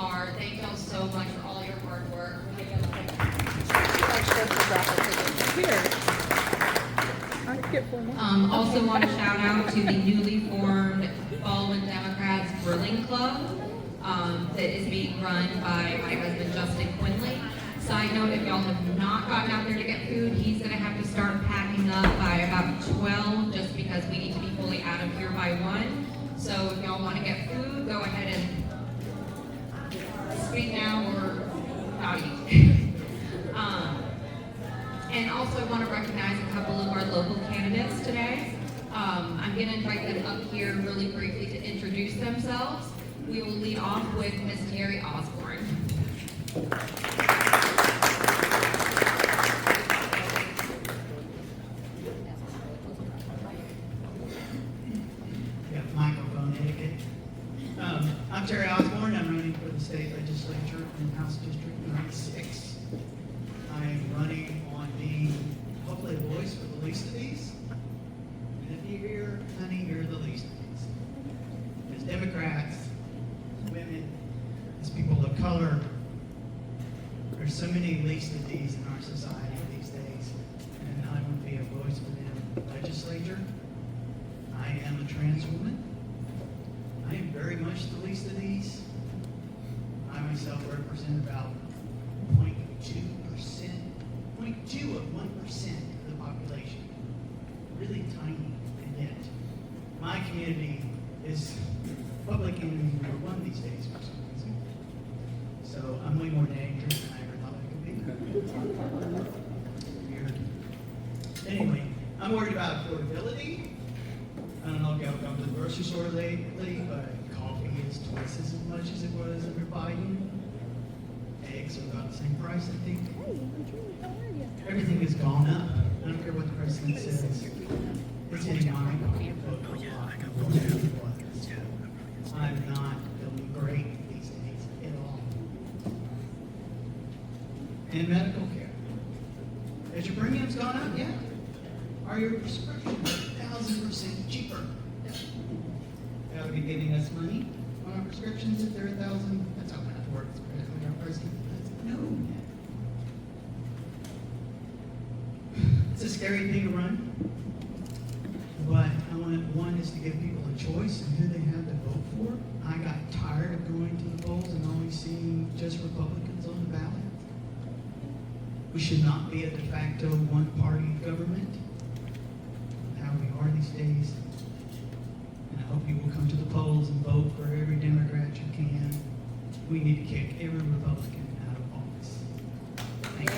are. Thank y'all so much for all your hard work. Also want to shout out to the newly formed Baldwin Democrats Grilling Club that is being run by my husband Justin Quinley. Side note, if y'all have not gotten out there to get food, he's going to have to start packing up by about 12 just because we need to be fully out of here by 1. So if y'all want to get food, go ahead and speak now or not eat. And also I want to recognize a couple of our local candidates today. I'm going to invite them up here really briefly to introduce themselves. We will lead off with Ms. Terri Osborne. Microphone etiquette. I'm Terri Osborne. I'm running for the state legislature in House District 96. I am running on being hopefully a voice for the least of these. And if you're here, honey, you're the least of these. As Democrats, as women, as people of color, there's so many least of these in our society these days. And I want to be a voice for them in the legislature. I am a trans woman. I am very much the least of these. I myself represent about 0.2% of 1% of the population. Really tiny and yet. My community is public enemy number 1 these days for some reason. So I'm way more dangerous than I ever thought I could be. Weird. Anyway, I'm worried about affordability. I don't know if y'all come to the grocery store lately, but coffee is twice as much as it was under Biden. Eggs are about the same price, I think. Everything has gone up. I don't care what the president says. It's in my pocketbook. I'm not feeling great these days at all. And medical care. Has your premiums gone up yet? Are your prescriptions 1,000% cheaper? They ought to be giving us money on our prescriptions if they're 1,000. That's how math works. Our president doesn't know yet. It's a scary thing to run, but I want one is to give people a choice of who they have to vote for. I got tired of going to the polls and always seeing just Republicans on the ballot. We should not be a de facto one-party government. How we are these days. And I hope you will come to the polls and vote for every Democrat you can. We need to kick every Republican out of office. Thank you.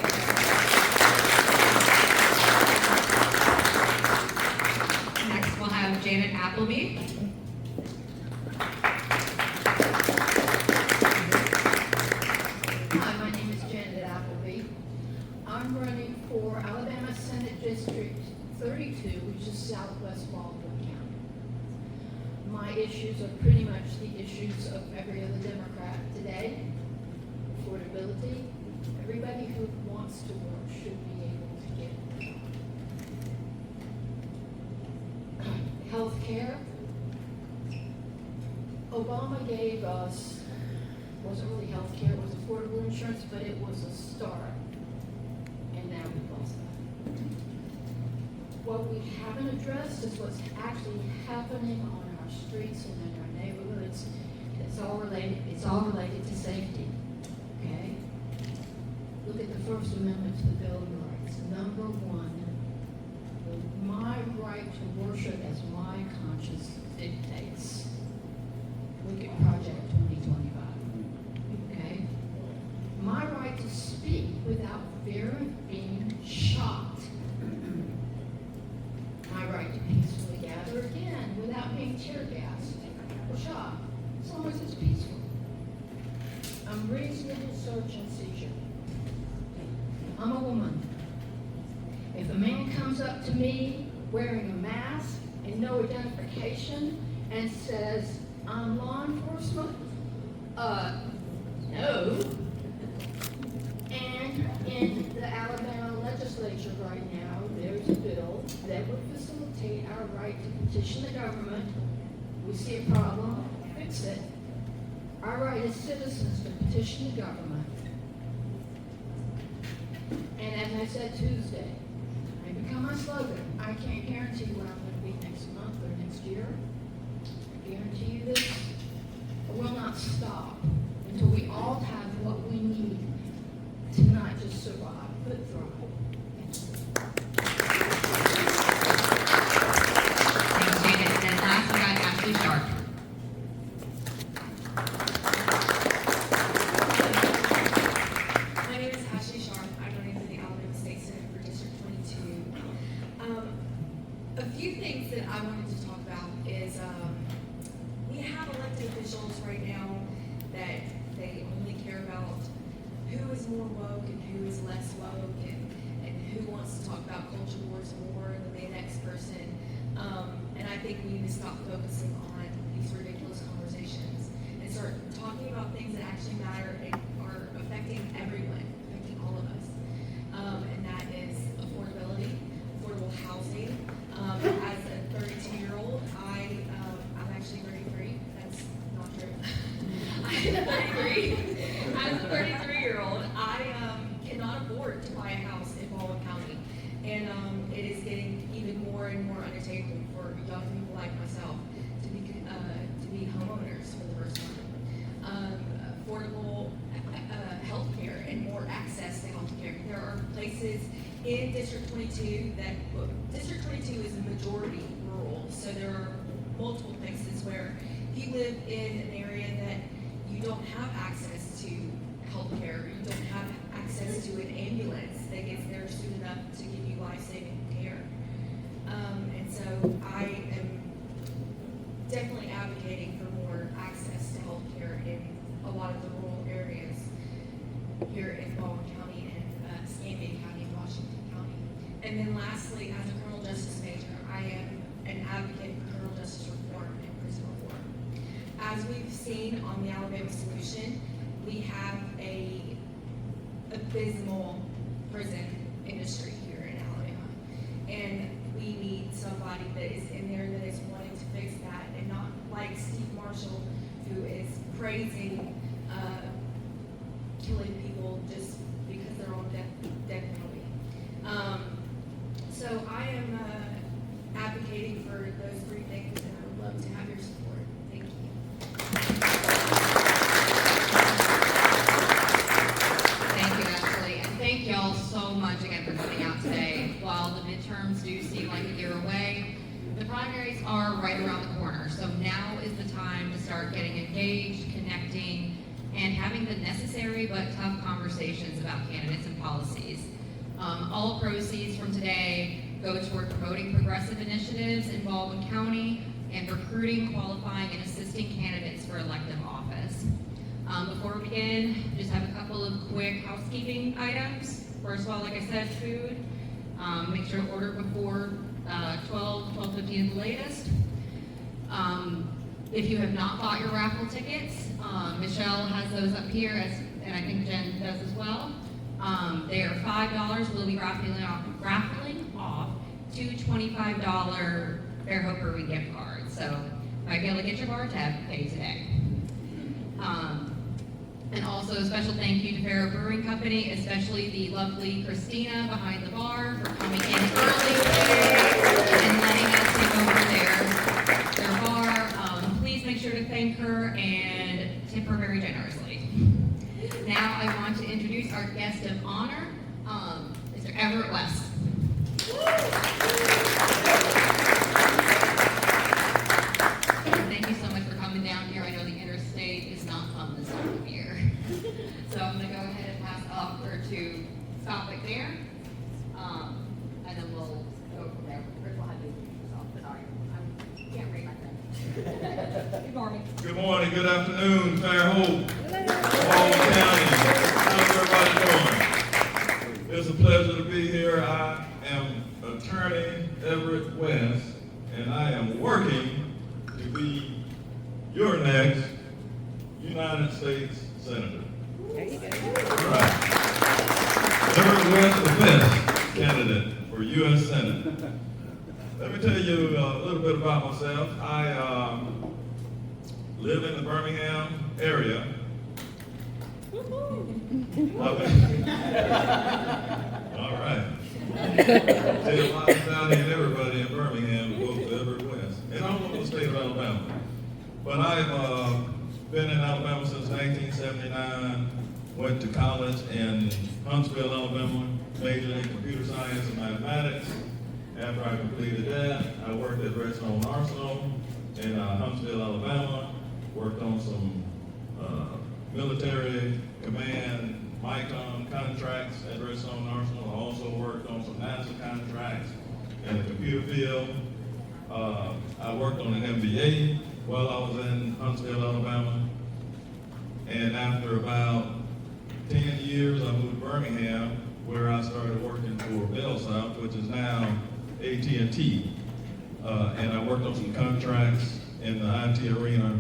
Next we'll have Janet Appleby. Hi, my name is Janet Appleby. I'm running for Alabama Senate District 32, which is southwest Baldwin County. My issues are pretty much the issues of every other Democrat today. Affordability. Everybody who wants to work should be able to get health care. Obama gave us, wasn't really health care, it was affordable insurance, but it was a start. And now we've lost that. What we haven't addressed is what's actually happening on our streets and in our neighborhoods. It's all related to safety. Okay? Look at the First Amendment to the Bill of Rights. Number 1, my right to worship as my conscience dictates. Look at Project 2025. Okay? My right to speak without fear of being shot. My right to peacefully gather again without being tear gassed or shot, as long as it's peaceful. Unreasonable search and seizure. I'm a woman. If a man comes up to me wearing a mask and no identification and says, I'm law enforcement, no. And in the Alabama legislature right now, there's a bill that would facilitate our right to petition the government. We see a problem, fix it. Our right as citizens to petition the government. And as I said Tuesday, I become my slogan. I can't guarantee where I'm going to be next month or next year. I guarantee you this. It will not stop until we all have what we need to not just survive, but thrive. Thanks, Janet. And last we got Ashley Sharpe. My name is Ashley Sharpe. I'm running for the Alabama State Senate for District 22. A few things that I wanted to talk about is we have elected officials right now that they only care about who is more woke and who is less woke and who wants to talk about culture wars more than the next person. And I think we need to stop focusing on these ridiculous conversations and start talking about things that actually matter and are affecting everyone, affecting all of us. And that is affordability, affordable housing. As a 32-year-old, I'm actually 33. That's not true. I'm 33. As a 33-year-old, I cannot afford to buy a house in Baldwin County. And it is getting even more and more unattainable for young people like myself to be homeowners for the first time. Affordable health care and more access to health care. There are places in District 22 District 22 is a majority rural, so there are multiple places where if you live in an area that you don't have access to health care, you don't have access to an ambulance that gets there soon enough to give you life-saving care. And so I am definitely advocating for more access to health care in a lot of the rural areas here in Baldwin County and Escambia County and Washington County. And then lastly, as a criminal justice major, I am an advocate for criminal justice reform and prison reform. As we've seen on the Alabama Solution, we have a abysmal prison industry here in Alabama. And we need somebody that is in there that is wanting to fix that and not like Steve Marshall, who is praising killing people just because they're on death penalty. So I am advocating for those three things, and I would love to have your support. Thank you. Thank you, Ashley, and thank y'all so much again for coming out today. While the midterms do seem like a year away, the primaries are right around the corner. So now is the time to start getting engaged, connecting, and having the necessary but tough conversations about candidates and policies. All proceeds from today go toward promoting progressive initiatives in Baldwin County and recruiting, qualifying, and assisting candidates for elective office. Before we begin, just have a couple of quick housekeeping items. First of all, like I said, food. Make sure to order before 12:15 at the latest. If you have not bought your raffle tickets, Michelle has those up here, and I think Jen does as well. They are $5. We'll be raffling off two $25 Fairhope Brewing gift cards. So might be able to get your bar tab paid today. And also a special thank you to Fairhope Brewing Company, especially the lovely Christina behind the bar for coming in early today and letting us take over their bar. Please make sure to thank her and tip her very generously. Now I want to introduce our guest of honor, Mr. Everett Wess. Thank you so much for coming down here. I know the interstate is not fun this time of year. So I'm going to go ahead and pass off her to stop right there. And then we'll go from there. First we'll have you introduce yourself. Sorry, I can't read my pen. Good morning. Good morning, good afternoon, Fairhope, Baldwin County. How's everybody doing? It's a pleasure to be here. I am Attorney Everett Wess, and I am working to be your next United States Senator. There you go. All right. Everett Wess, the best candidate for U.S. Senate. Let me tell you a little bit about myself. I live in the Birmingham area. All right. Tell Baldwin County and everybody in Birmingham to vote for Everett Wess, and all over the state of Alabama. But I've been in Alabama since 1979. Went to college in Huntsville, Alabama, majored in computer science and mathematics. After I completed that, I worked at Redstone Arsenal in Huntsville, Alabama. Worked on some military command MICOM contracts at Redstone Arsenal. I also worked on some NASA contracts in the computer field. I worked on an MBA while I was in Huntsville, Alabama. And after about 10 years, I moved to Birmingham, where I started working for BellSouth, which is now AT&T. And I worked on some contracts in the IT arena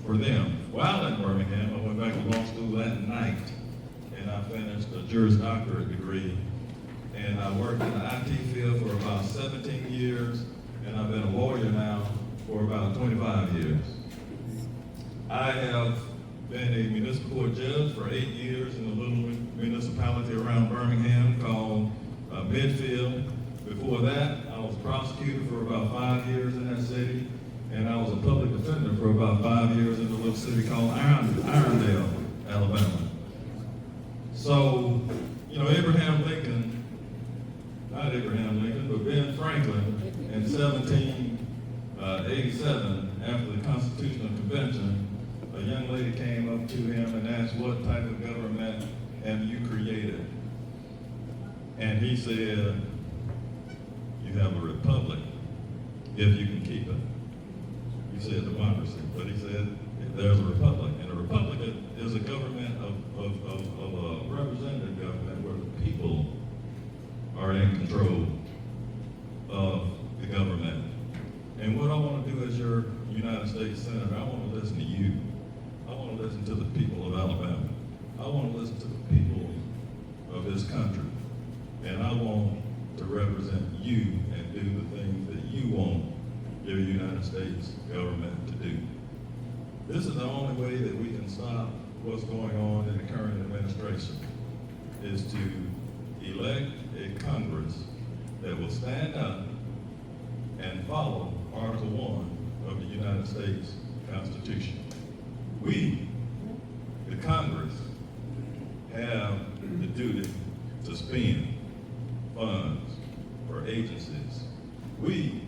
for them. While in Birmingham, I went back to law school that night, and I finished a Juris Doctorate degree. And I worked in the IT field for about 17 years, and I've been a lawyer now for about 25 years. I have been a municipal court judge for 8 years in a little municipality around Birmingham called Midfield. Before that, I was a prosecutor for about 5 years in that city, and I was a public defender for about 5 years in a little city called Irondale, Alabama. So, you know, Abraham Lincoln, not Abraham Lincoln, but Ben Franklin in 1787, after the Constitutional Convention, a young lady came up to him and asked, "What type of government have you created?" And he said, "You have a republic, if you can keep it." He said democracy, but he said there's a republic, and a republic is a government of a representative government where the people are in control of the government. And what I want to do as your United States Senator, I want to listen to you. I want to listen to the people of Alabama. I want to listen to the people of this country. And I want to represent you and do the things that you want your United States government to do. This is the only way that we can stop what's going on in the current administration, is to elect a Congress that will stand up and follow Article 1 of the United States Constitution. We, the Congress, have the duty to spend funds for agencies. We,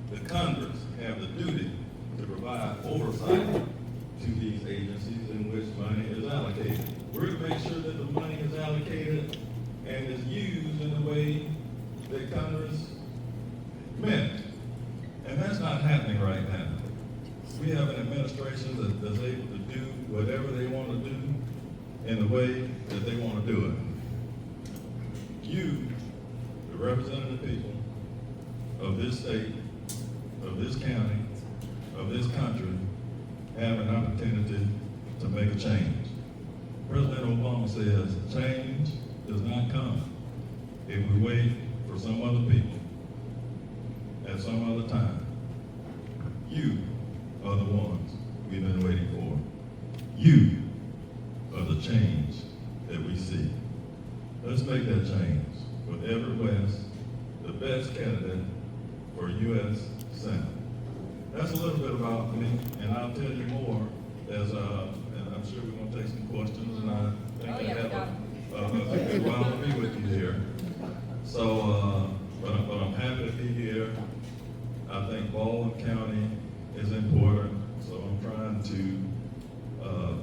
the Congress, have the duty to provide oversight to these agencies in which money is allocated. We're to make sure that the money is allocated and is used in the way that Congress meant. And that's not happening right now. We have an administration that's able to do whatever they want to do in the way that they want to do it. You, the representative people of this state, of this county, of this country, have an opportunity to make a change. President Obama says change does not come if we wait for some other people at some other time. You are the ones we've been waiting for. You are the change that we see. Let's make that change with Everett Wess, the best candidate for U.S. Senate. That's a little bit about me, and I'll tell you more as, and I'm sure we're going to take some questions, and I think I have a good while to be with you here. So, but I'm happy to be here. I think Baldwin County is important, so I'm trying to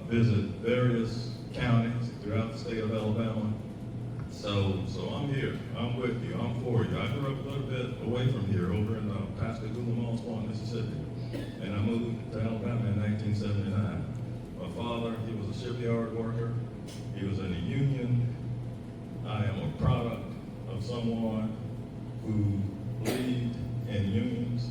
visit various counties throughout the state of Alabama. So I'm here, I'm with you, I'm for you. I grew up a little bit away from here, over in Pascagoula, Mississippi, and I moved to Alabama in 1979. My father, he was a shipyard worker, he was in the union. I am a product of someone who believed in unions,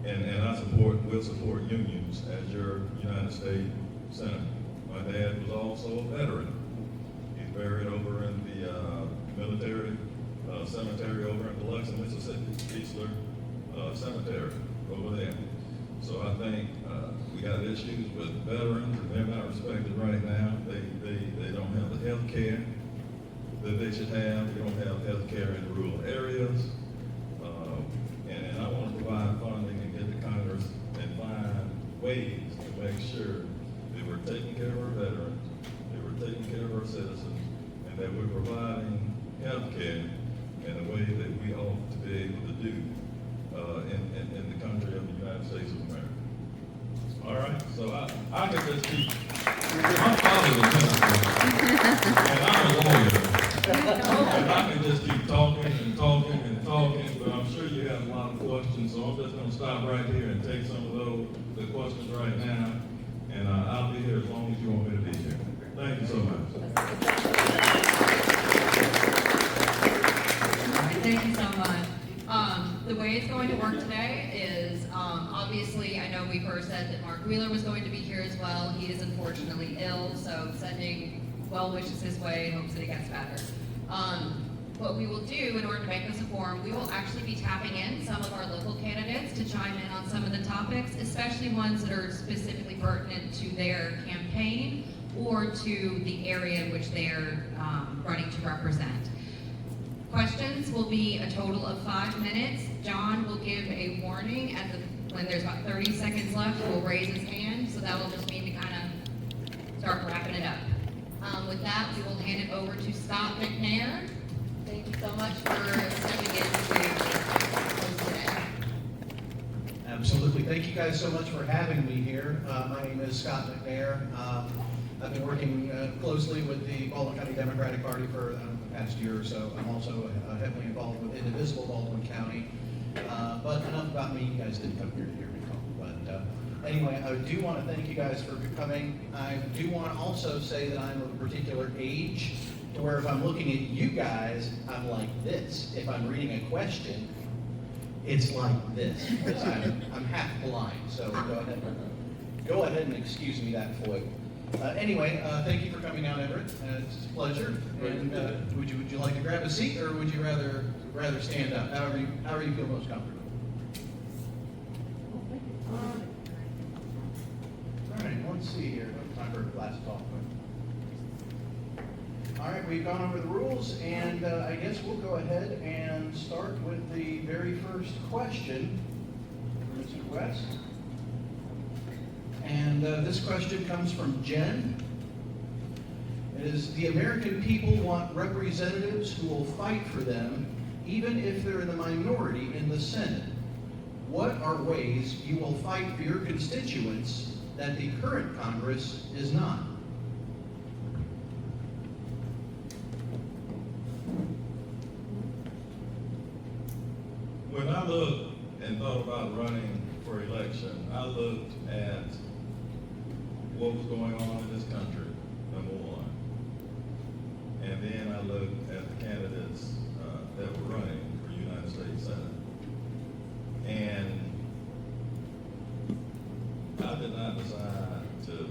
and I will support unions as your United States Senator. My dad was also a veteran. He's buried over in the military cemetery over in Biloxi, Mississippi, Eastler Cemetery over there. So I think we got issues with veterans, and they're not respected right now. They don't have the health care that they should have. They don't have health care in rural areas. And I want to provide funding and get to Congress and find ways to make sure that we're taking care of our veterans, that we're taking care of our citizens, and that we're providing health care in a way that we ought to be able to do in the country of the United States of America. All right, so I can just keep, my father's a minister, and I'm a lawyer, and I can just keep talking and talking and talking, but I'm sure you have a lot of questions, so I'm just gonna stop right here and take some of the questions right now, and I'll be here as long as you want me to be here. Thank you so much. Thank you so much. The way it's going to work today is, obviously, I know we first said that Mark Wheeler was going to be here as well. He is unfortunately ill, so sending well wishes his way, hopes that he gets better. What we will do in order to make this a forum, we will actually be tapping in some of our local candidates to chime in on some of the topics, especially ones that are specifically pertinent to their campaign or to the area in which they're running to represent. Questions will be a total of 5 minutes. John will give a warning when there's about 30 seconds left. He'll raise his hand, so that will just mean to kind of start wrapping it up. With that, we will hand it over to Scott McNair. Thank you so much for stepping in to host today. Absolutely. Thank you guys so much for having me here. My name is Scott McNair. I've been working closely with the Baldwin County Democratic Party for the past year or so. I'm also heavily involved with indivisible Baldwin County. But enough about me. You guys didn't come here to hear me talk. But anyway, I do want to thank you guys for coming. I do want to also say that I'm of a particular age to where if I'm looking at you guys, I'm like this. If I'm reading a question, it's like this. Because I'm half blind. So go ahead and excuse me that foible. Anyway, thank you for coming out, Everett. It's a pleasure. And would you like to grab a seat, or would you rather stand up? However you feel most comfortable. All right, let's see here. Time for last talk. All right, we've gone over the rules, and I guess we'll go ahead and start with the very first question from Mr. West. And this question comes from Jen. It is, the American people want representatives who will fight for them, even if they're in the minority in the Senate. What are ways you will fight for your constituents that the current Congress is not? When I looked and thought about running for election, I looked at what was going on in this country, number one. And then I looked at the candidates that were running for United States Senate. And I did not decide to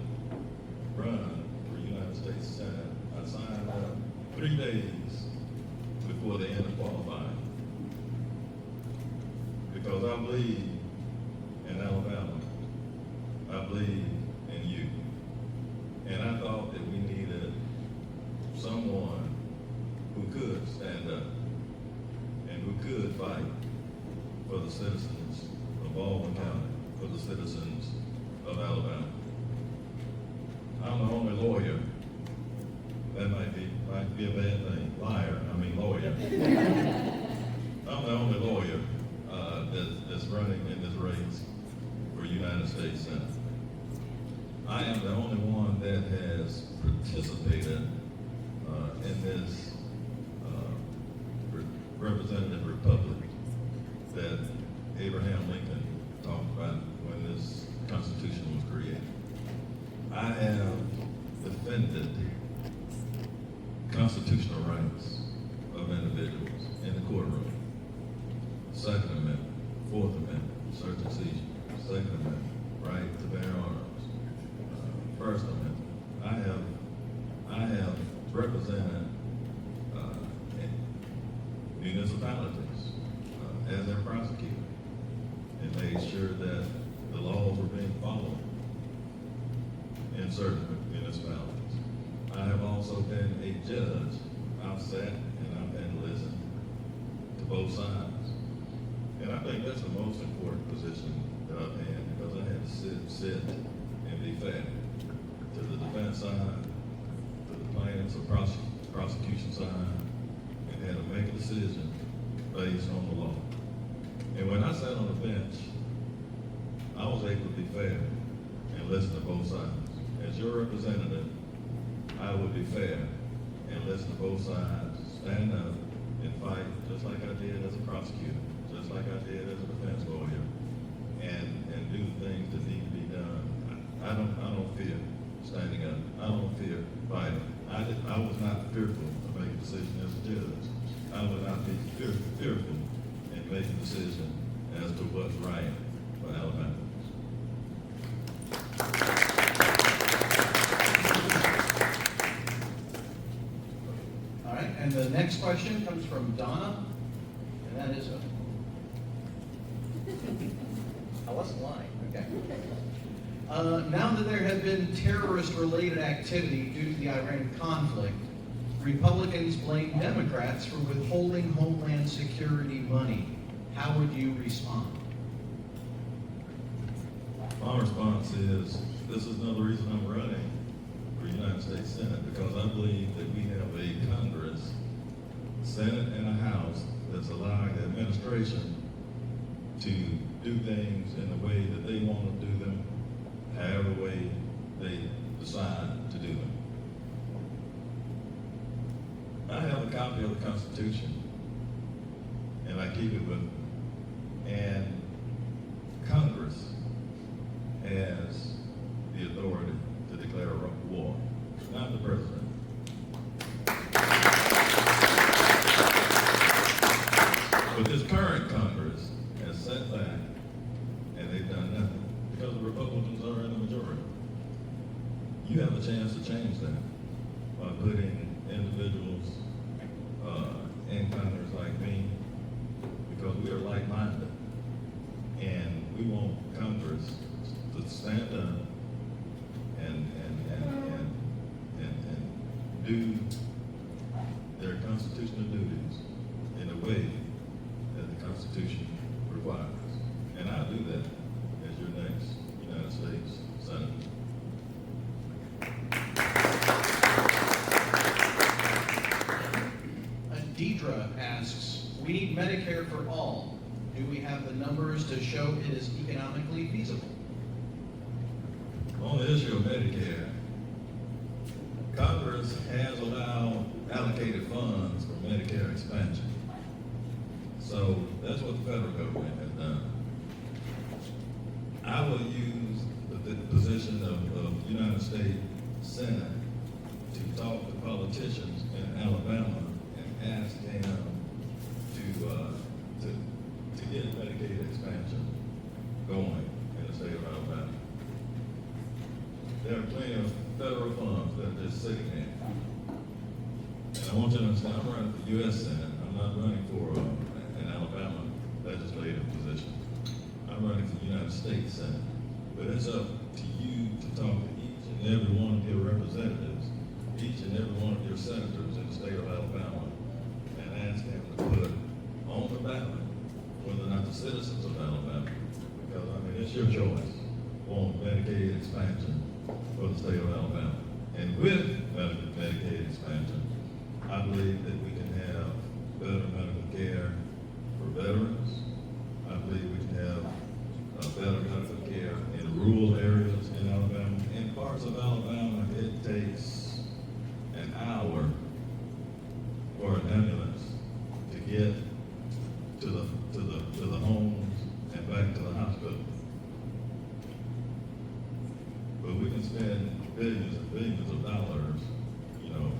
run for United States Senate. I signed up 3 days before the end of qualifying. Because I believe in Alabama. I believe in you. And I thought that we needed someone who could stand up and who could fight for the citizens of Baldwin County, for the citizens of Alabama. I'm the only lawyer. That might be a bad thing. Liar, I mean lawyer. I'm the only lawyer that's running in this race for United States Senate. I am the only one that has participated in this representative republic that Abraham Lincoln talked about when this Constitution was created. I have defended constitutional rights of individuals in the courtroom. Second Amendment, Fourth Amendment, search and seizure. Second Amendment, right to bear arms. First Amendment. I have represented municipalities as their prosecutor and made sure that the laws in certain municipalities. I have also been a judge. I've sat and I've had to listen to both sides. And I think that's the most important position that I've had, because I had to sit and be fair to the defense side, to the plaintiffs or prosecution side, and had to make a decision based on the law. And when I sat on the bench, I was able to be fair and listen to both sides. As your representative, I would be fair and listen to both sides, stand up and fight, just like I did as a prosecutor, just like I did as a defense lawyer, and do the things that need to be done. I don't fear standing up. I don't fear fighting. I was not fearful of making a decision as a judge. I would not be fearful in making a decision as to what's right for Alabama. All right, and the next question comes from Donna, and that is, I wasn't lying, okay. Now that there have been terrorist-related activity due to the Iran conflict, Republicans blame Democrats for withholding Homeland Security money. How would you respond? My response is, this is another reason I'm running for United States Senate, because I believe that we have a Congress, Senate, and a House that's allowing the administration to do things in the way that they want to do them, however way they decide to do them. I have a copy of the Constitution, and I keep it with me. And Congress has the authority to declare a war, not the president. But this current Congress has sat back and they've done nothing because the Republicans are in the majority. You have a chance to change that by putting individuals in Congress like me, because we are like-minded. And we want Congress to stand up and do their constitutional duties in a way that the Constitution requires. And I'll do that as your next United States Senator. Deidre asks, we need Medicare for all. Do we have the numbers to show it is economically feasible? On the issue of Medicare, Congress has allowed allocated funds for Medicare expansion. So that's what the federal government has done. I will use the position of United States Senate to talk to politicians in Alabama and ask them to get Medicaid expansion going in the state of Alabama. There are plenty of federal funds that are just sitting there. And I want you to understand, I'm running for U.S. Senate. I'm not running for an Alabama legislative position. I'm running for the United States Senate. But it's up to you to talk to each and every one of your representatives, each and every one of your senators in the state of Alabama, and ask them to put on the ballot whether or not the citizens of Alabama, because I mean, it's your choice, want Medicaid expansion for the state of Alabama. And with Medicaid expansion, I believe that we can have better medical care for veterans. I believe we can have better medical care in rural areas in Alabama. In parts of Alabama, it takes an hour for an ambulance to get to the homes and back to the hospital. But we can spend billions and billions of dollars,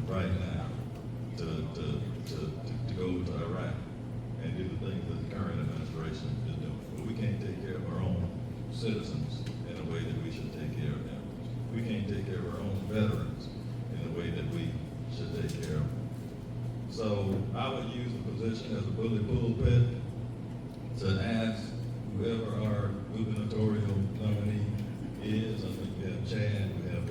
right now to go to Iraq and do the things that the current administration is doing. But we can't take care of our own citizens in a way that we should take care of them. We can't take care of our own veterans in the way that we should take care of them. So I would use the position as a bully pulpit to ask whoever our gubernatorial nominee is. I think we have Chad, we have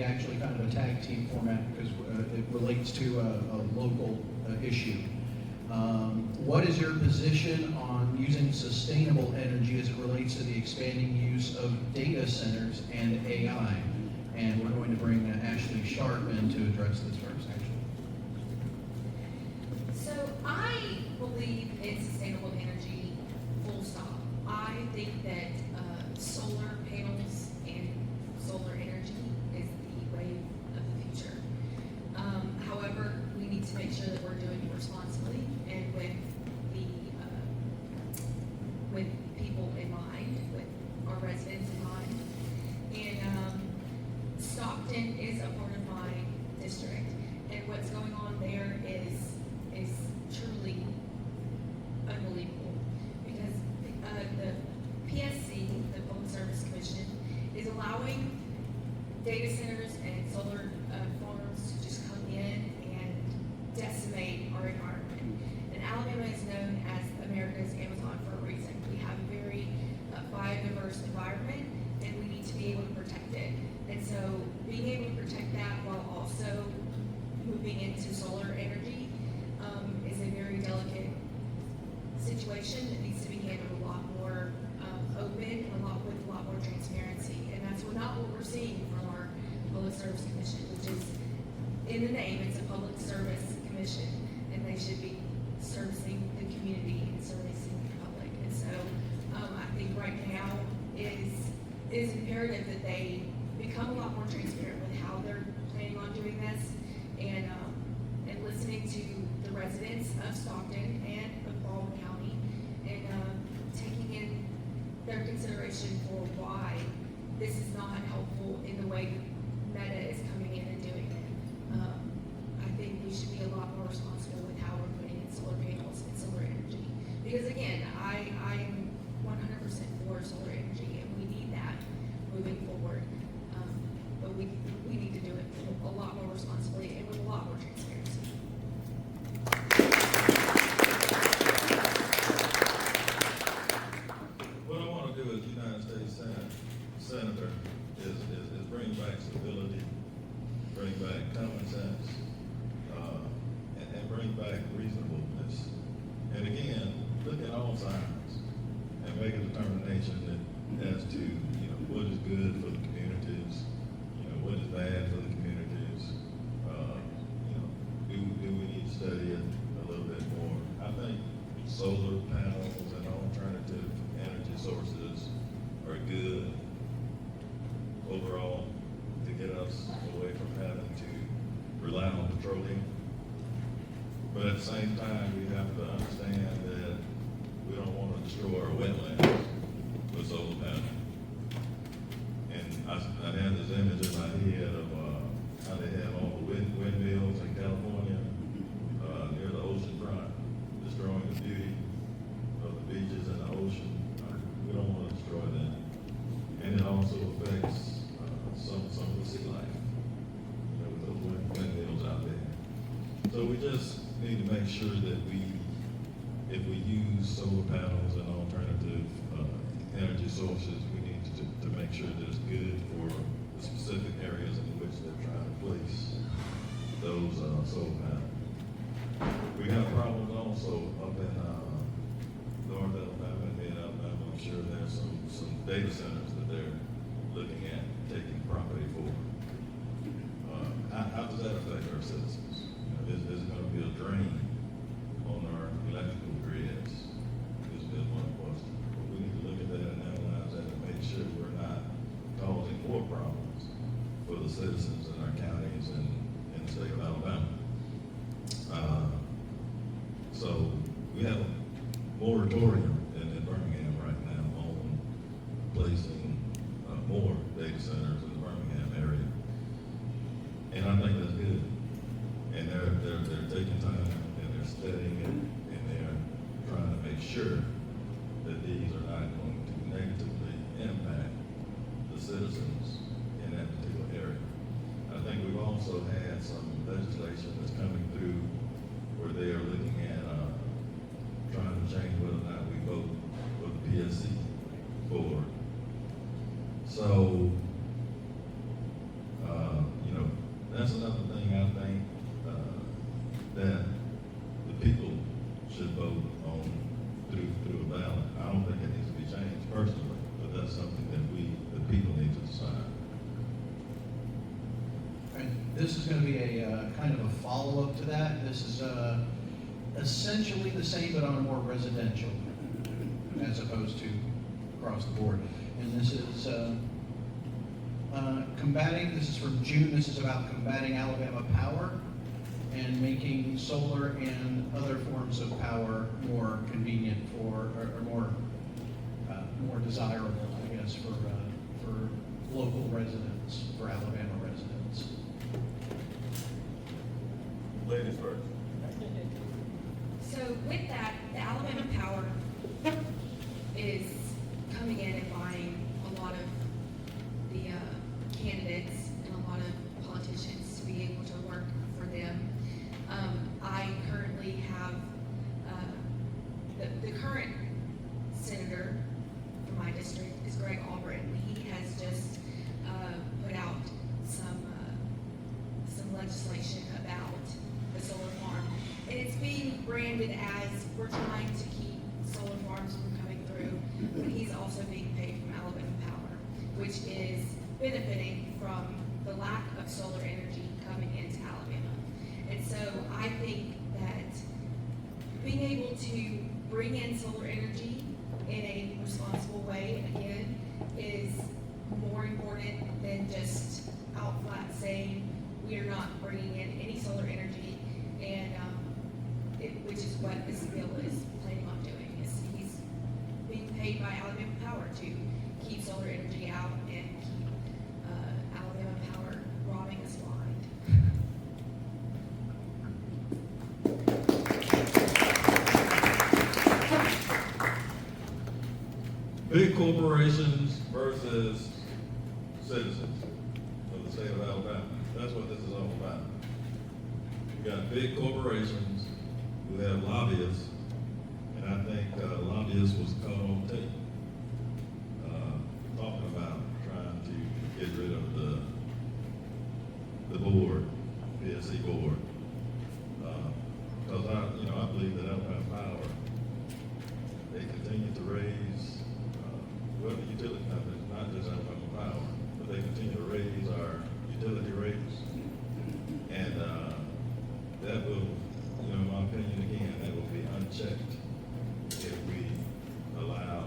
actually kind of a tag team format because it relates to a local issue. What is your position on using sustainable energy as it relates to the expanding use of data centers and AI? And we're going to bring Ashley Sharpe in to address this first, actually. So I believe in sustainable energy, full stop. I think that solar panels and solar energy is the wave of the future. However, we need to make sure that we're doing it responsibly and with people in mind, with our residents in mind. And Stockton is a part of my district, and what's going on there is truly unbelievable, because the PSC, the Public Service Commission, is allowing data centers and solar farms to just come in and decimate our environment. And Alabama is known as America's Amazon for a reason. We have a very biodiverse environment, and we need to be able to protect it. And so being able to protect that while also moving into solar energy is a very delicate situation that needs to be handled a lot more open and with a lot more transparency. And that's not what we're seeing from our Public Service Commission, which is, in the name, it's a public service commission, and they should be servicing the community and servicing the public. And so I think right now is imperative that they become a lot more transparent with how they're planning on doing this, and listening to the residents of Stockton and of Baldwin County, and taking in their consideration for why this is not helpful in the way that Meta is coming in and doing it. I think we should be a lot more responsible with how we're putting in solar panels and solar energy. Because again, I am 100% for solar energy, and we need that moving forward. But we need to do it a lot more responsibly and with a lot more transparency. What I want to do as United States Senator is bring back stability, bring back common sense, and bring back reasonableness. And again, look at all sides and make a determination that as to what is good for the communities, what is bad for the communities. Do we need to study it a little bit more? I think solar panels and alternative energy sources are good overall to get us away from having to rely on petroleum. But at the same time, we have to understand that we don't want to destroy our wetlands with solar panels. And I had this image in my head of how they have all the windmills in California near the ocean front, destroying the beauty of the beaches and the ocean. We don't want to destroy that. And it also affects some of the sea life, with those windmills out there. So we just need to make sure that if we use solar panels and alternative energy sources, we need to make sure that it's good for the specific areas in which they're trying to place those solar panels. We have problems also up in North Alabama and Mid-Alabama. I'm sure there's some data centers that they're looking at taking property for. How does that affect our citizens? Is going to be a drain on our electrical grids? This is one question. But we need to look at that and analyze that and make sure we're not causing more problems for the citizens in our counties and in the state of Alabama. So we have a moratorium in Birmingham right now on placing more data centers in the Birmingham area. And I think that's good. And they're taking time and they're studying it and they're trying to make sure that these are not going to negatively impact the citizens in that particular area. I think we've also had some legislation that's coming through where they are looking at trying to change whether or not we vote for the PSC board. So this is going to be a kind of a follow-up to that. This is essentially the same, but on a more residential, as opposed to across the board. And this is combating, this is from June, this is about combating Alabama Power and making solar and other forms of power more convenient for, or more desirable, I guess, for local residents, for Alabama residents. Ladies first. So with that, the Alabama Power is coming in and buying a lot of the candidates and a lot of politicians to be able to work for them. I currently have the current senator for my district is Greg Albritton. He has just put out some legislation about the solar farm. And it's being branded as we're trying to keep solar farms from coming through, but he's also being paid from Alabama Power, which is benefiting from the lack of solar energy coming into Alabama. And so I think that being able to bring in solar energy in a responsible way, again, is more important than just out flat saying we are not bringing in any solar energy, and which is what this bill is planning on doing. Is he's being paid by Alabama Power to keep solar energy out and keep Alabama Power robbing us blind. Big corporations versus citizens of the state of Alabama. That's what this is all about. You got big corporations who have lobbyists, and I think lobbyists was caught on tape talking about trying to get rid of the board, PSC board, because I believe that Alabama Power, they continue to raise the utility companies, not just Alabama Power, but they continue to raise our utility rates, and that will, in my opinion, again, that will be unchecked if we allow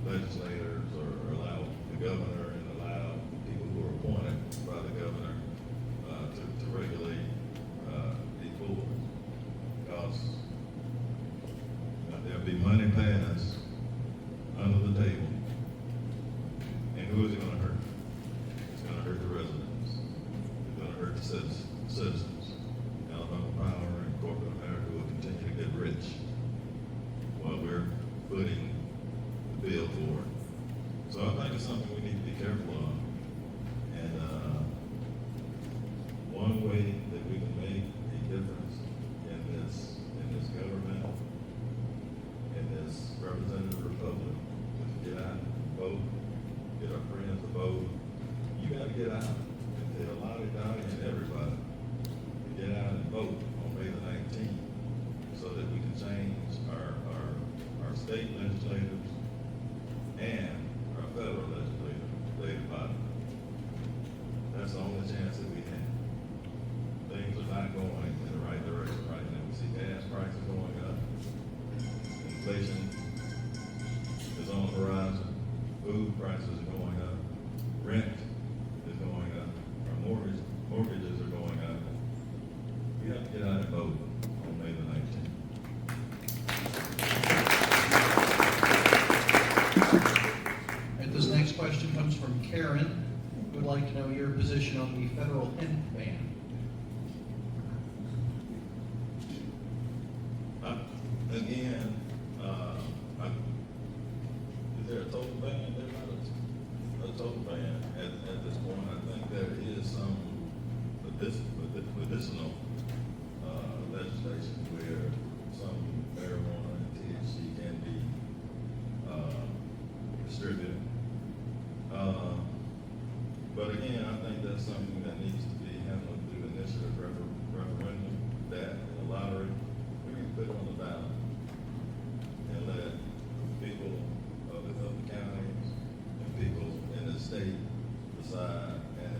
legislators or allow the governor and allow people who are appointed by the governor to regulate these boards, because there'll be money passed under the table, and who is it going to hurt? It's going to hurt the residents. It's going to hurt the citizens. Alabama Power and corporate America will continue to get rich while we're footing the bill for it. So I think it's something we need to be careful of. And one way that we can make a difference in this government, in this representative republic, is to get out and vote, get our friends to vote. You got to get out and tell Lottie, Donnie, and everybody to get out and vote on May the 19th so that we can change our state legislators and our federal legislative body. That's the only chance that we have. Things are not going in the right direction right now. We see gas prices going up. Inflation is on the horizon. Food prices are going up. Rent is going up. Our mortgages are going up. We have to get out and vote on May the 19th. And this next question comes from Karen, who would like to know your position on the federal hemp ban. Again, is there a total ban? There's not a total ban at this point. I think there is some medicinal legislation where some marijuana and THC can be distributed. But again, I think that's something that needs to be handled through initiative referendum, that in the lottery. We need to put it on the ballot and let people of the counties and people in the state decide. And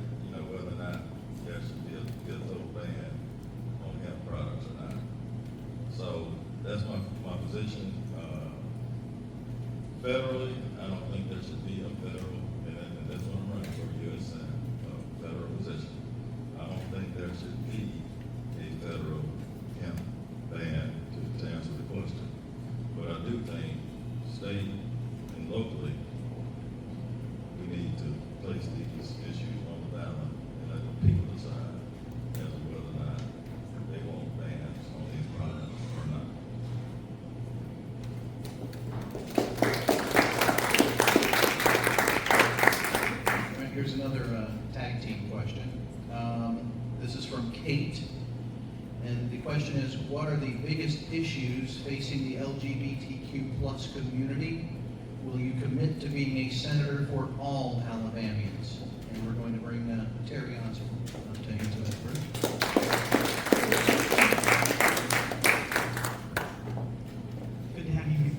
federally, I don't think there should be a federal, and that's what I'm running for, U.S. Senate, a federal position. I don't think there should be a federal hemp ban to answer the question. But I do think state and locally, we need to place these issues on the ballot and let the people decide as to whether or not they want bans on these products or not. All right, here's another tag team question. This is from Kate. And the question is, what are the biggest issues facing the LGBTQ plus community? Will you commit to being a senator for all Alabamians? And we're going to bring Terri Osborne to answer that first. Good to have you here.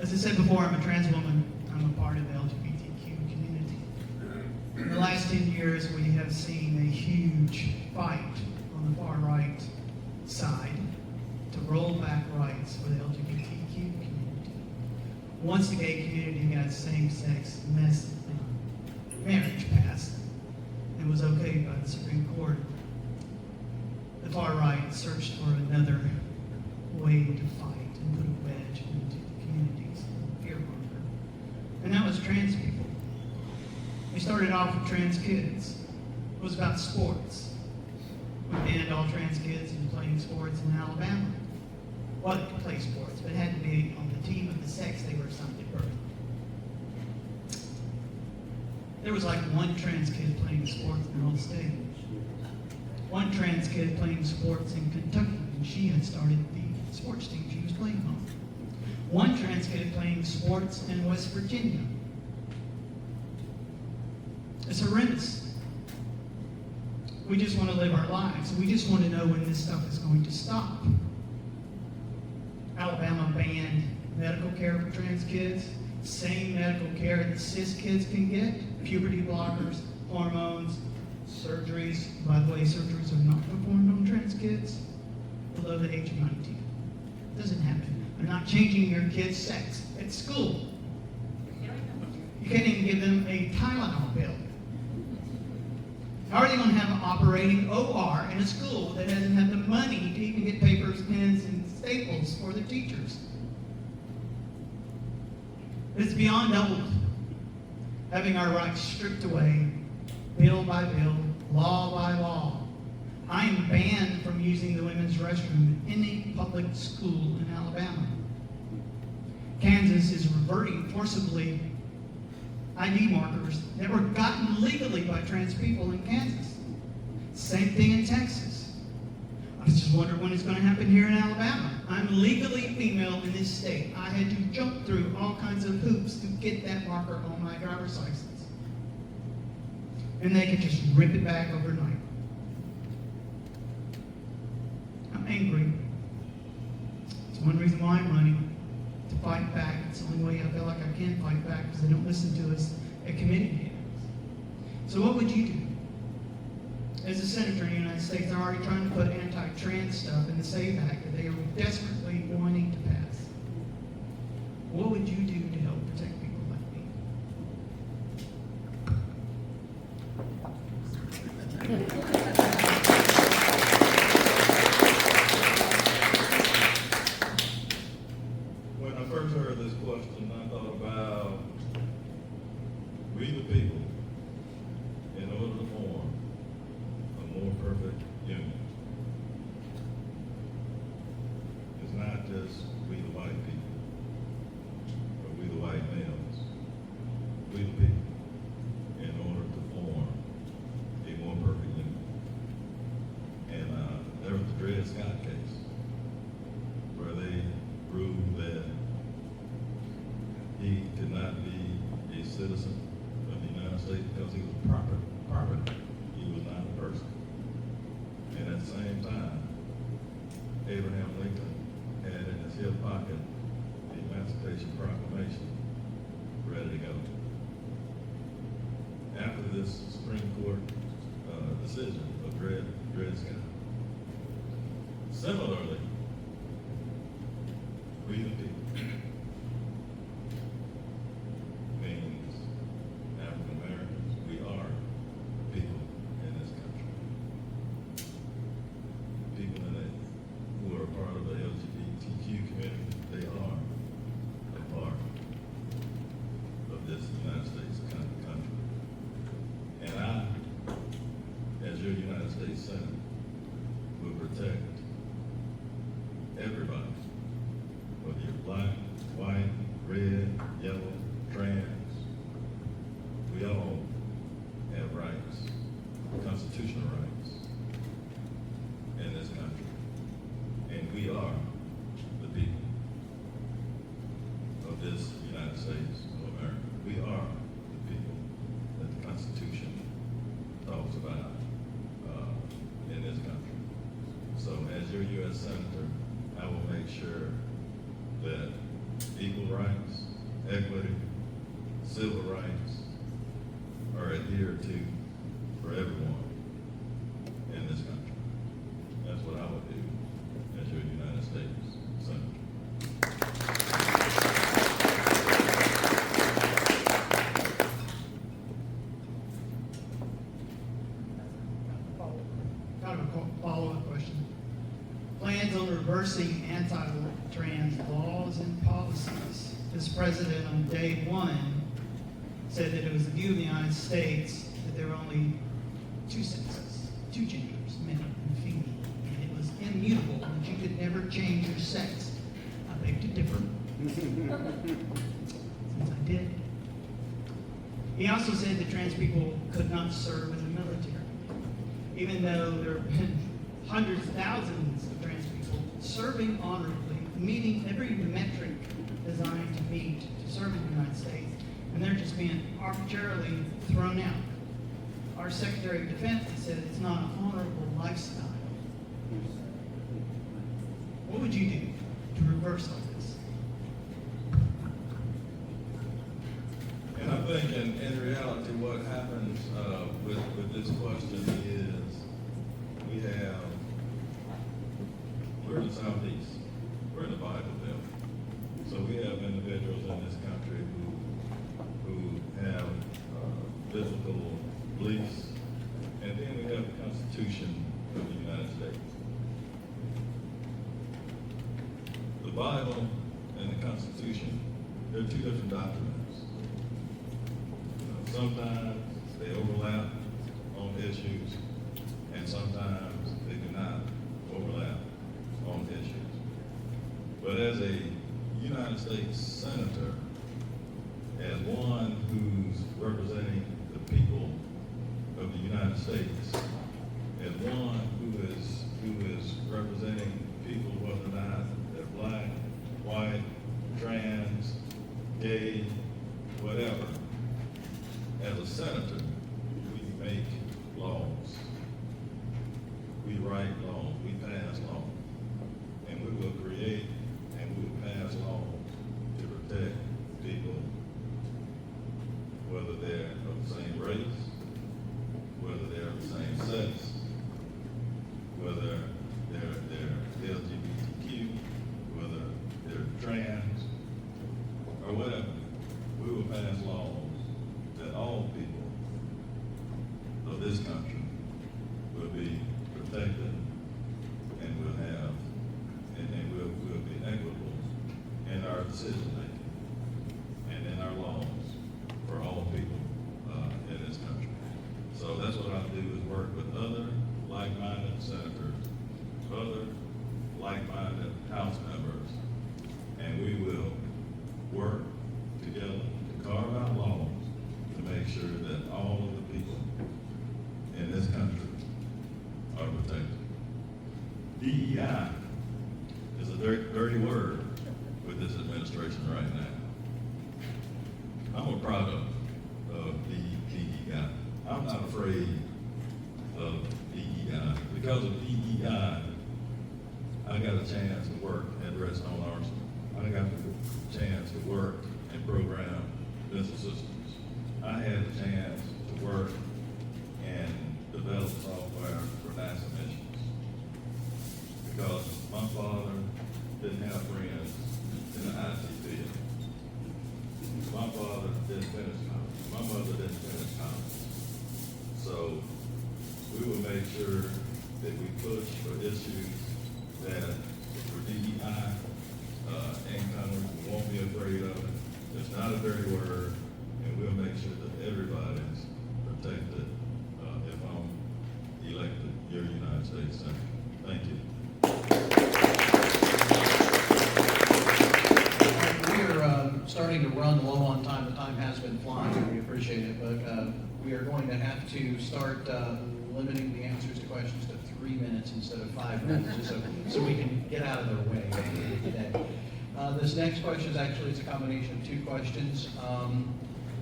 As I said before, I'm a trans woman. I'm a part of the LGBTQ community. In the last 10 years, we have seen a huge fight on the far right side to roll back rights for the LGBTQ community. Once the gay community got same-sex marriage passed and was okay by the Supreme Court, the far right searched for another way to fight and put a wedge into the communities, fear-monger. And that was trans people. We started off with trans kids. It was about sports. We banned all trans kids from playing sports in Alabama. Well, they could play sports, but it had to be on the team of the sex they were assigned at birth. There was like one trans kid playing sports in the whole state. One trans kid playing sports in Kentucky, and she had started the sports team she was playing on. One trans kid playing sports in West Virginia. It's horrendous. We just want to live our lives. We just want to know when this stuff is going to stop. Alabama banned medical care for trans kids, same medical care that cis kids can get, puberty blockers, hormones, surgeries. By the way, surgeries are not performed on trans kids below the age of 19. It doesn't happen. They're not changing your kid's sex at school. You can't even give them a Tylenol pill. How are they going to have an operating OR in a school that doesn't have the money to even get papers, pens, and staples for their teachers? It's beyond double. Having our rights stripped away, bill by bill, law by law. I am banned from using the women's restroom in any public school in Alabama. Kansas is reverting forcibly ID markers that were gotten legally by trans people in Kansas. Same thing in Texas. I was just wondering when it's going to happen here in Alabama. I'm legally female in this state. I had to jump through all kinds of hoops to get that marker on my driver's license. And they could just rip it back overnight. I'm angry. It's one reason why I'm running. To fight back. It's the only way I feel like I can fight back because they don't listen to us at committee meetings. So what would you do? As a senator in the United States, they're already trying to put anti-trans stuff in the SAVE Act that they are desperately wanting to pass. What would you do to help protect people like me? When I first heard this question, I thought about we the people, in order to form a more perfect union. It's not just we the white people, but we the white males. We the people, in order to form a more perfect union. And there was the Dred Scott case, where they ruled that he could not be a citizen of the United States because he was property. He was not a person. And at the same time, Abraham Lincoln had in his hip pocket the Emancipation Proclamation ready to go. After this Supreme Court decision of Dred Scott. Similarly, we the people, black, white, red, yellow, trans. We all have rights, constitutional rights in this country. And we are the people of this United States of America. We are the people that the Constitution talks about in this country. So as your U.S. Senator, I will make sure that equal rights, equity, civil rights are adhered to for everyone in this country. That's what I would do as your United States Senator. Kind of a follow-up question. Plans on reversing anti-trans laws and policies. This president on day one said that it was the view of the United States that there were only two sexes, two genders, male and female, and it was immutable, that you could never change your sex. I beg to differ. Since I did. He also said that trans people could not serve in the military, even though there have been hundreds, thousands of trans people serving honorably, meeting every metric designed to meet to serve in the United States, and they're just being arbitrarily thrown out. Our Secretary of Defense has said it's not an honorable lifestyle. What would you do to reverse all this? And I think in reality, what happens with this question is we're in the Southeast, we're in the Bible Belt. So we have individuals in this country who have biblical beliefs, and then we have the Constitution of the United States. The Bible and the Constitution, they're two different documents. Sometimes they overlap on issues, and sometimes they do not overlap on issues. But as a United States Senator, as one who's representing the people of the United States, as one who is representing people, whether or not they're black, white, trans, gay, whatever, as a senator, we make laws. We write laws, we pass laws. And we will create and we will pass laws to protect people, whether they're of the same race, whether they're of the same sex, whether they're LGBTQ, whether they're trans, or whatever. We will pass laws that all people of this country will be protected and will have, and will be equitable in our decision making and in our laws for all people in this country. So that's what I do, is work with other like-minded senators, other like-minded House members, and we will work together to carve out laws to make sure that all of the people in this country are protected. DEI is a dirty word with this administration right now. I'm a product of DEI. I'm not afraid of DEI. Because of DEI, I got a chance to work at Redstone Arsenal. I got a chance to work and program business systems. I had a chance to work and develop software for NASA missions. Because my father didn't have friends in the IT field. My father didn't finish college. My mother didn't finish college. So we will make sure that we push for issues that for DEI incomers, we won't be afraid of it. It's not a dirty word, and we'll make sure that everybody's protected if I'm elected your United States Senator. Thank you. starting to run low on time. The time has been flying, we appreciate it, but we are going to have to start limiting the answers to questions to 3 minutes instead of 5 minutes, so we can get out of their way today. This next question is actually, it's a combination of 2 questions.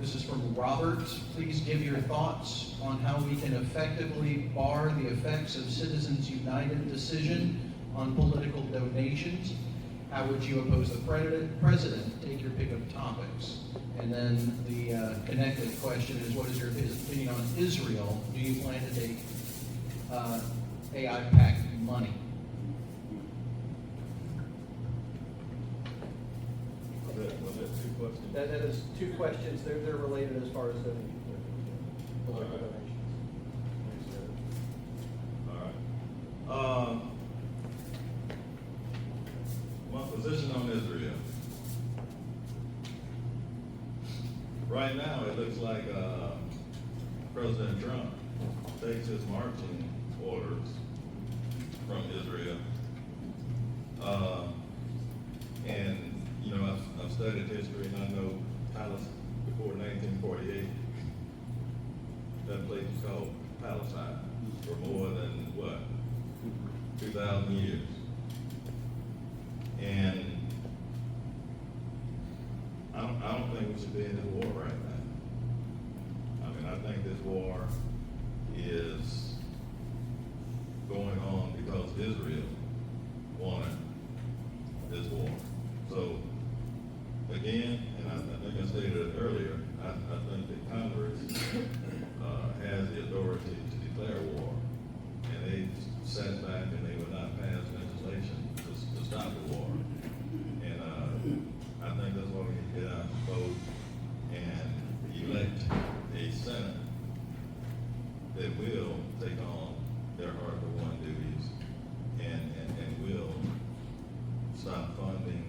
This is from Robert. Please give your thoughts on how we can effectively bar the effects of Citizens United decision on political donations. How would you oppose the president? Take your pick of topics. And then the connected question is, what is your opinion on Israel? Do you plan to take AI-PAC money? Was that 2 questions? That is 2 questions. They're related as far as the political All right. donations. All right. My position on Israel. Right now, it looks like President Trump takes his marching orders from Israel. And, you know, I've studied history and I know before 1948, that place was called Palestine for more than, 2,000 years. And I don't think we should be in this war right now. I mean, I think this war is going on because Israel wanted this war. So, again, and I think I stated it earlier, I think that Congress has the authority to declare war. And they sat back and they would not pass legislation to stop the war. And I think that's why we need to get out and vote and elect a Senate that will take on their Article I duties and will stop funding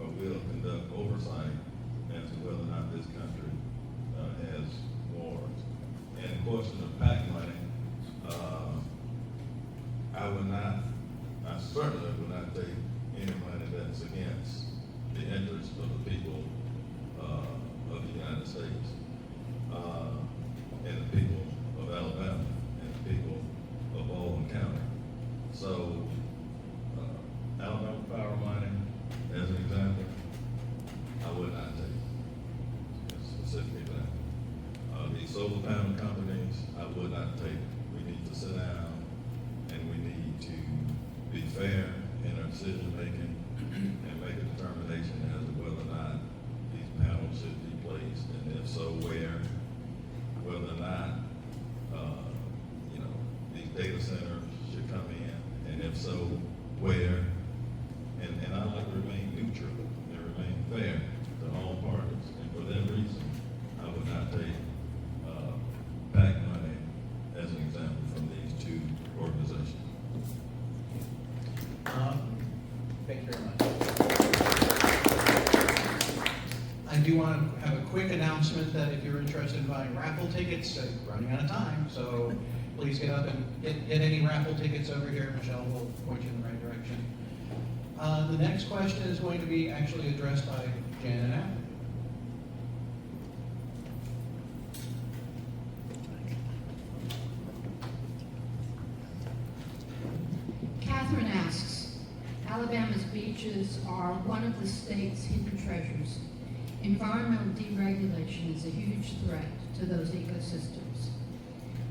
or will conduct oversight as to whether or not this country has wars. And the question of PAC money, I certainly would not take any money that's against the interests of the people of the United States, and the people of Alabama, and the people of Baldwin County. So, Alabama power money, as an example, I would not take, specifically that. The solar panel companies, I would not take. We need to sit down and we need to be fair in our decision making and make a determination as to whether or not these panels should be placed, and if so, where, whether or not, these data centers should come in, and if so, where, and I like to remain neutral and remain fair to all parties, and for that reason, I would not take PAC money as an example from these 2 organizations. Thank you very much. I do want to have a quick announcement that if you're interested in buying raffle tickets, running out of time, so please get up and get any raffle tickets over here. Michelle will point you in the right direction. The next question is going to be actually addressed by Janet Appleby. Catherine asks, Alabama's beaches are one of the state's hidden treasures. Environmental deregulation is a huge threat to those ecosystems.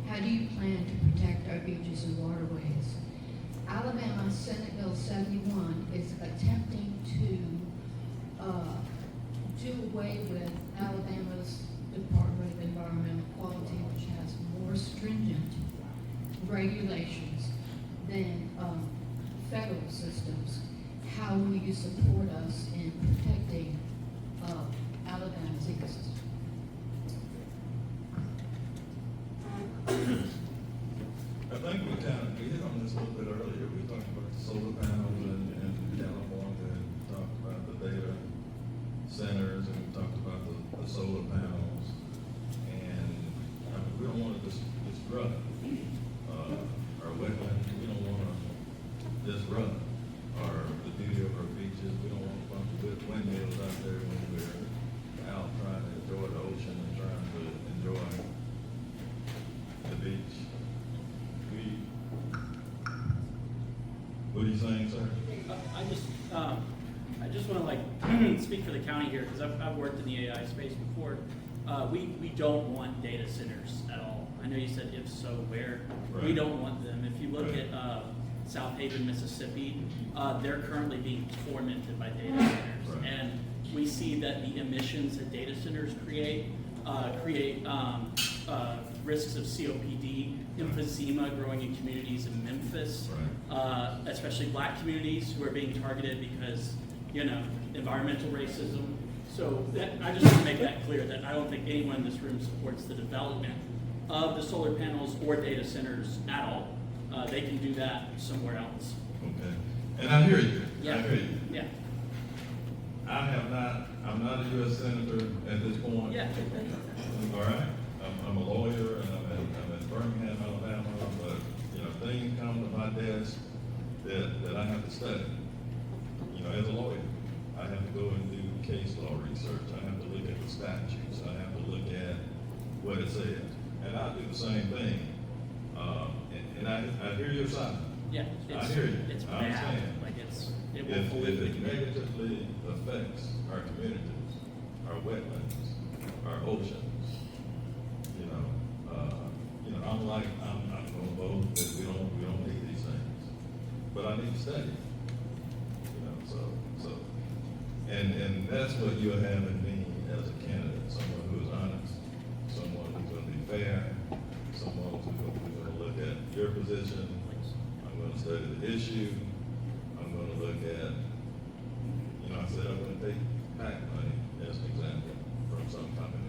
How do you plan to protect our beaches and waterways? Alabama Senate Bill 71 is attempting to do away with Alabama's Department of Environmental Quality, which has more stringent regulations than federal systems. How will you support us in protecting Alabama's ecosystem? I think we hit on this a little bit earlier. We talked about the solar panels in California, and talked about the data centers, and we talked about the solar panels. And we don't want to disrupt our wetlands. We don't want to disrupt the beauty of our beaches. We don't want a bunch of just want to like speak for the county here, because I've worked in the AI space before. We don't want data centers at all. I know you said if so, where? We Right. don't want them. If you look Right. at South Haven, Mississippi, they're currently being tormented by data centers. Right. And we see that the emissions that data centers create risks of COPD, emphysema growing in communities in Memphis, especially black communities who are being targeted because, you know, environmental racism. So I just want to make that clear that I don't think anyone in this room supports the development of the solar panels or data centers at all. They can do that somewhere else. Okay. And I hear you. Yeah. I hear you. Yeah. I'm not a U.S. Senator at this point. Yeah. All right? I'm a lawyer and I'm in Birmingham, Alabama, but, you know, things come to my desk that I have to study. You know, as a lawyer, I have to go and do case law research. I have to look at the statutes. I have to look at what it says. And I do the same thing. And I hear your side. Yeah. I hear you. It's I bad. understand. Like it will If pollute the it community. negatively affects our communities, our wetlands, our oceans, I'm gonna vote that we don't need these things. But I need to study, and that's what you'll have in me as a candidate, someone who is honest, someone who's gonna be fair, someone who's gonna look at your position. I'm gonna study the issue. I'm gonna look at, I said I'm gonna take PAC money as an example from some companies.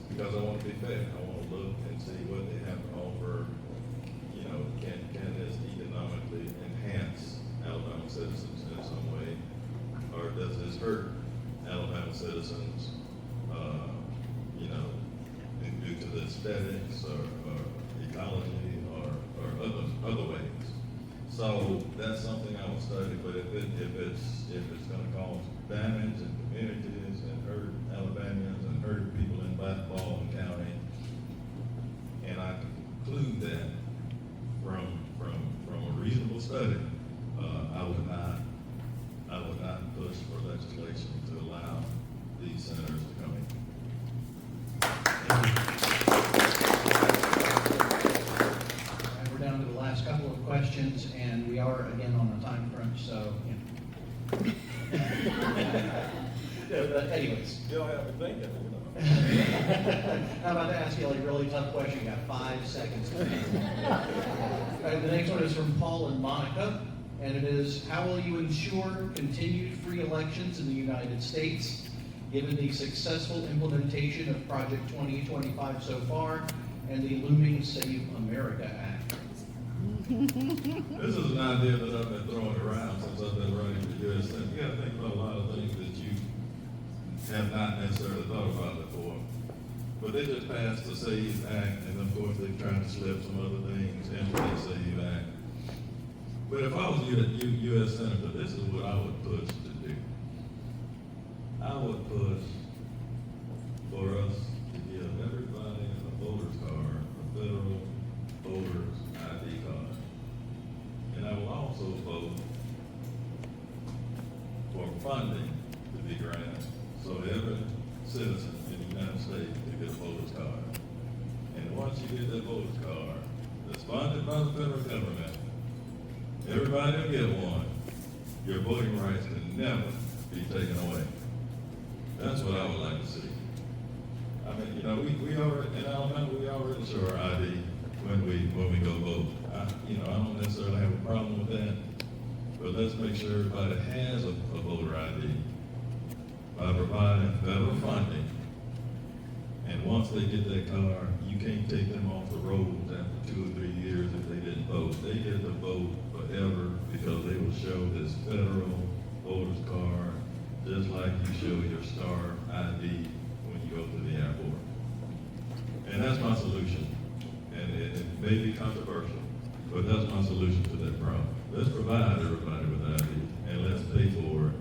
Because I want to be fair. I want to look and see what they have to offer. Can this economically enhance Alabama citizens in some way? Or does this hurt Alabama citizens, due to the aesthetics or ecology or other ways? So that's something I will study, but if it's gonna cause damage in communities and hurt Alabamians and hurt people in Baldwin County, and I conclude that from a reasonable study, I would not push for legislation to allow these senators to come in. We're down to the last couple of questions, and we are again on a time crunch, so, But anyways. You don't have to think of it. I'm about to ask you a really tough question. You got 5 seconds. The next one is from Paul and Monica, and it is, how will you ensure continued free elections in the United States, given the successful implementation of Project 2025 so far and the looming Save America Act? This is an idea that I've been throwing around since I've been running for U.S. Senate. You gotta think about a lot of things that you have not necessarily thought about before. But they just passed the SAVE Act, and of course they've tried to slip some other things into the SAVE Act. But if I was a U.S. Senator, this is what I would push to do. I would push for us to give everybody a voter's card, a federal voter's ID card. And I will also vote for funding to be granted, so every citizen in the United States can get a voter's card. And once you get that voter's card, that's funded by the federal government, everybody will get one. Your voting rights can never be taken away. That's what I would like to see. I mean, we already, in Alabama, we already show our ID when we go vote. I don't necessarily have a problem with that, but let's make sure everybody has a voter ID by providing federal funding. And once they get that card, you can't take them off the roads after 2 or 3 years if they didn't vote. They get to vote forever because they will show this federal voter's card just like you show your star ID when you go to the airport. And that's my solution. And it may be controversial, but that's my solution to that problem. Let's provide everybody with ID and let's pay for it.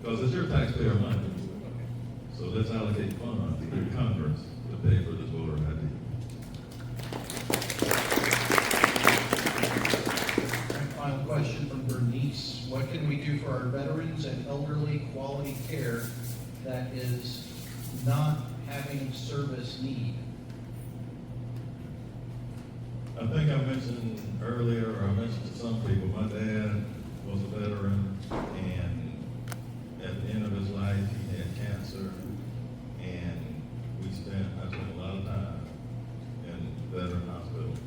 Because it's your taxpayer money. So let's allocate funds through Congress to pay for this voter ID. Final question from Bernice. What can we do for our veterans and elderly timely, quality care that is not having service need? I think I mentioned earlier, or I mentioned to some people, my dad was a veteran, and at the end of his life, he had cancer, and I spent a lot of time in veteran hospitals,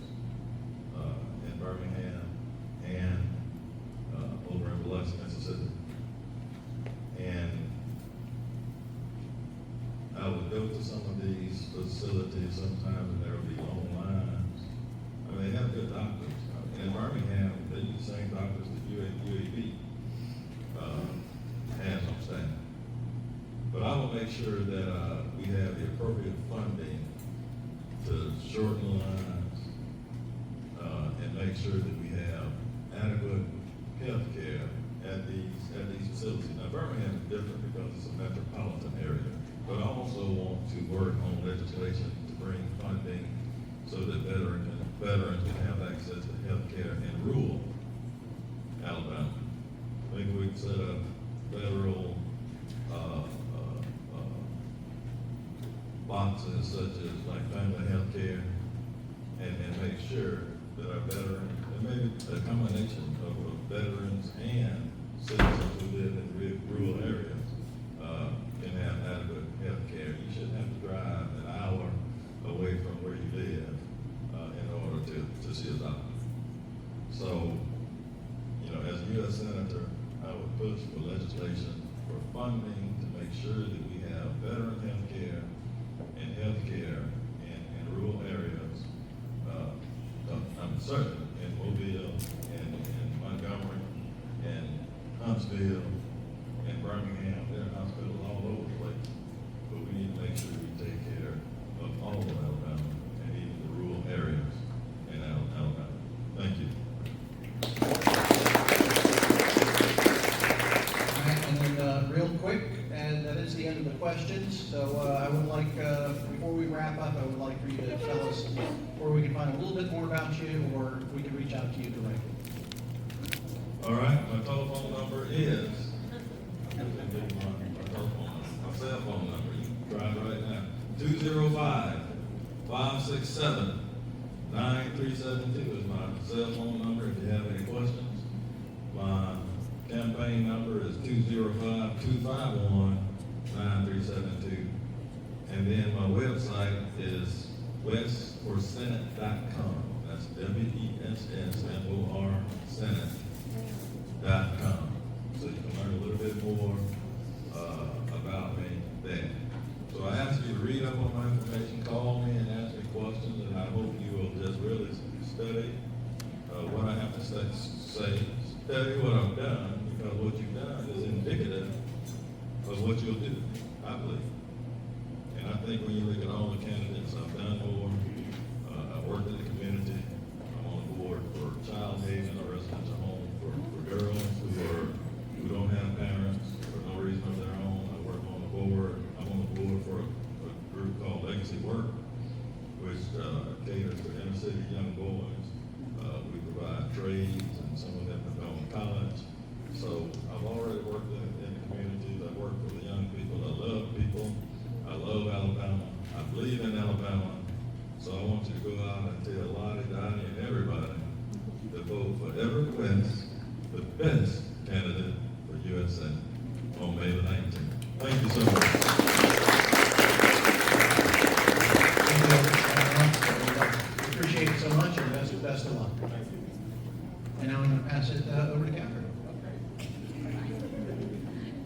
in Birmingham, and over in Biloxi, Mississippi. And I would go to some of these facilities sometimes, and there would be long lines. I mean, they have good doctors. In Birmingham, they use the same doctors that UAB has on staff. But I will make sure that we have the appropriate funding to shorten the lines and make sure that we have adequate health care at these facilities. Now, Birmingham is different because it's a metropolitan area, but I also want to work on legislation to bring funding so that veterans can have access to health care in rural Alabama. Maybe we can set up federal boxes such as like family health care and make sure that our veterans, and maybe a combination of veterans and citizens who live in rural areas can have adequate health care. You shouldn't have to drive an hour away from where you live in order to see a doctor. So, as a U.S. Senator, I would push for legislation for funding to make sure that we have veteran health care and health care in rural areas. I'm certain in Mobile, in Montgomery, in Huntsville, in Birmingham, there are hospitals all over the place. But we need to make sure we take care of all of Alabama and even the rural areas in Alabama. Thank you. All right, and then real quick, and that is the end of the questions. So I would like, before we wrap up, I would like for you to tell us where we can find a little bit more about you, or we can reach out to you directly. All right, my telephone number is, my cell phone number, you can try it right now, 205-567-9372 is my cell phone number if you have any questions. My campaign number is 205-251-9372. And then my website is wessforsenate.com. That's WESSMOR Senate.com. So you can learn a little bit more about me there. So I ask you to read up on my information, call me and ask me questions, and I hope you will just really study what I have to say, study what I've done, because what you've done is indicative of what you'll do, I believe. And I think when you look at all the candidates I've done more, I've worked in the community, I'm on the board for Child Haven, a residential home for girls who don't have parents for no reason of their own. I'm on the board for a group called Legacy Work, which caters to inner city young boys. We provide trades, and some of them have gone to college. So I've already worked in the communities. I've worked with the young people. I love people. I love Alabama. I believe in Alabama. So I want you to go out and tell Lottie, Donnie, and everybody to vote for Everett Wess, the best candidate for U.S. Senate on May the 19th. Thank you so much. Appreciate it so much, and best of luck. And now I'm going to pass it over to Catherine.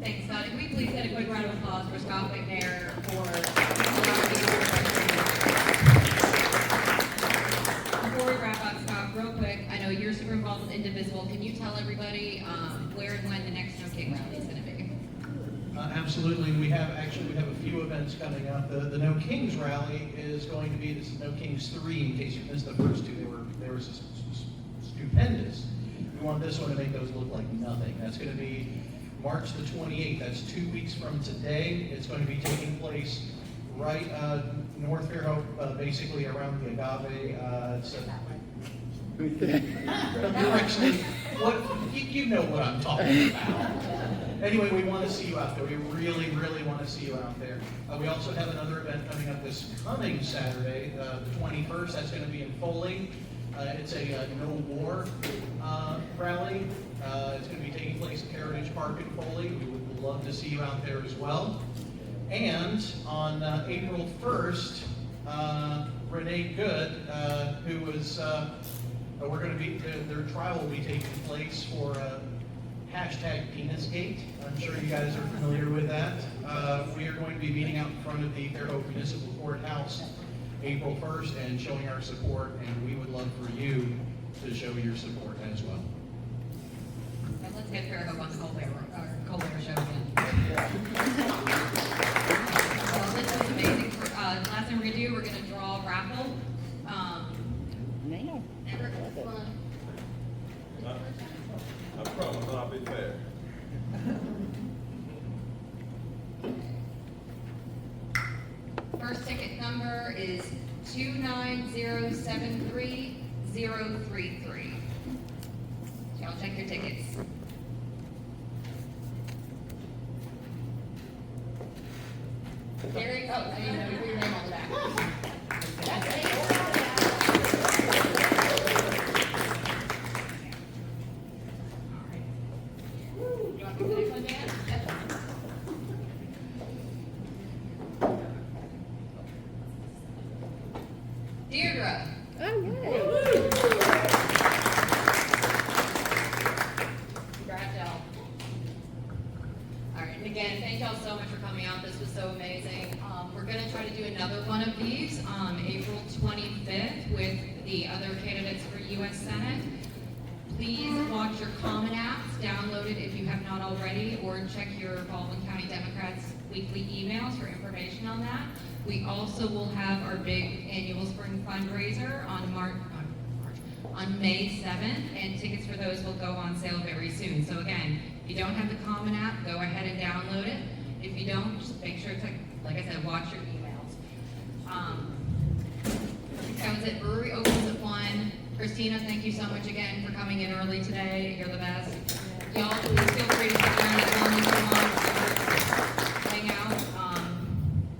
Thanks, Scott. Can we please get a quick round of applause for Scott McNair for Before we wrap up, Scott, real quick, I know you're super involved with Indivisible. Can you tell everybody where and when the next No King rally is going to be? Absolutely. We have a few events coming up. The No Kings rally is going to be this No Kings 3. In case you missed the first two, they were stupendous. We want this one to make those look like nothing. That's going to be March the 28th. That's 2 weeks from today. It's going to be taking place right North Fairhope, basically around the Agave. Directionally, you know what I'm talking about. Anyway, we want to see you out there. We really, really want to see you out there. We also have another event coming up this coming Saturday, the 21st. That's going to be in Foley. It's a no war rally. It's going to be taking place at Heritage Park in Foley. We would love to see you out there as well. And on April 1st, Renee Good, who was, we're going to be, their trial will be taking place for hashtag Penisgate. I'm sure you guys are familiar with that. We are going to be meeting out in front of the Fairhope Municipal Courthouse April 1st and showing our support, and we would love for you to show your support as well. And let's get Fairhope on the Colbert show again. Well, this is amazing. Last thing we're gonna do, we're gonna draw a raffle. Everett, I promise I'll be fair. first ticket number is 29073-033. Y'all check your tickets. Terri, oh, I didn't know you put your name on the back. That's it. You want to go to the next one, Dan? Deirdre. Congrats, y'all. All right, and again, thank y'all so much for coming out. This was so amazing. We're gonna try to do another one of these on April 25th with the other candidates for U.S. Senate. Please watch your Common Apps, download it if you have not already, or check your Baldwin County Democrats weekly emails for information on that. We also will have our big annual spring fundraiser on May 7th, and tickets for those will go on sale very soon. So again, if you don't have the Common App, go ahead and download it. If you don't, just make sure to, like I said, watch your emails. That was it. Brewery opens at 1. Christina, thank you so much again for coming in early today. You're the best. Y'all, please feel free to stick around as long as you want or hang out.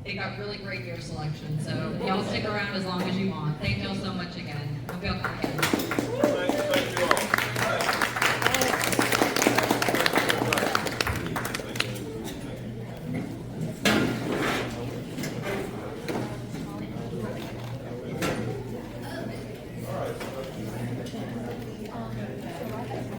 They got really great beer selection, so y'all stick around as long as you want. Thank y'all so much again. Hope y'all come again.